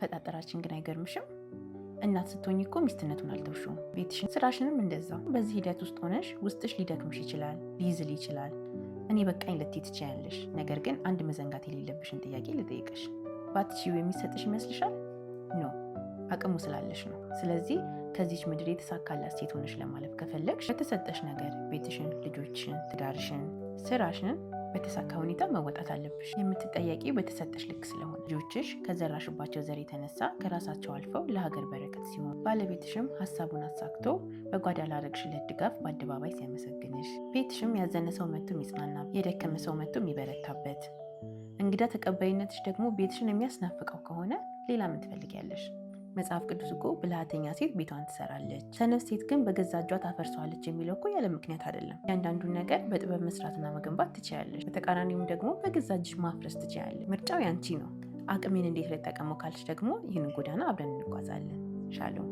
አፈጣጠራችን ግን አይገርምሽም? እናት ስትሆኝ እኮ ሚስትነቱን አልተውሽውም። ቤትሽን፣ ስራሽንም እንደዛው። በዚህ ሂደት ውስጥ ሆነሽ ውስጥሽ ሊደክምሽ ይችላል፣ ሊይዝል ይችላል። እኔ በቃኝ ልትይ ትችያለሽ። ነገር ግን አንድ መዘንጋት የሌለብሽን ጥያቄ ልጠይቅሽ። ባትችይው የሚሰጥሽ ይመስልሻል? ኖ፣ አቅሙ ስላለሽ ነው። ስለዚህ ከዚች ምድር የተሳካላት ሴት ሆነሽ ለማለፍ ከፈለግሽ በተሰጠሽ ነገር ቤትሽን፣ ልጆችሽን፣ ትዳርሽን፣ ስራሽን በተሳካ ሁኔታ መወጣት አለብሽ። የምትጠየቂው በተሰጠሽ ልክ ስለሆነ ልጆችሽ ከዘራሽባቸው ዘር የተነሳ ከራሳቸው አልፈው ለሀገር በረከት ሲሆን፣ ባለቤትሽም ሀሳቡን አሳክቶ በጓዳ ላደረግሽለት ድጋፍ በአደባባይ ሲያመሰግንሽ፣ ቤትሽም ያዘነ ሰው መጥቶ የሚጽናና፣ የደከመ ሰው መጥቶ የሚበረታበት፣ እንግዳ ተቀባይነትሽ ደግሞ ቤትሽን የሚያስናፍቀው ከሆነ ሌላ ምን ትፈልጊያለሽ? መጽሐፍ ቅዱስ እኮ ብልሃተኛ ሴት ቤቷን ትሰራለች፣ ሰነፍ ሴት ግን በገዛ እጇ ታፈርሰዋለች የሚለው እኮ ያለ ምክንያት አይደለም። እያንዳንዱን ነገር በጥበብ መስራትና መገንባት ትችያለሽ። በተቃራኒውም ደግሞ በገዛ እጅሽ ማፍረስ ትችያለሽ። ምርጫው ያንቺ ነው። አቅሜን እንዴት ልጠቀመው ካልሽ ደግሞ ይህንን ጎዳና አብረን እንጓዛለን። ሻሎም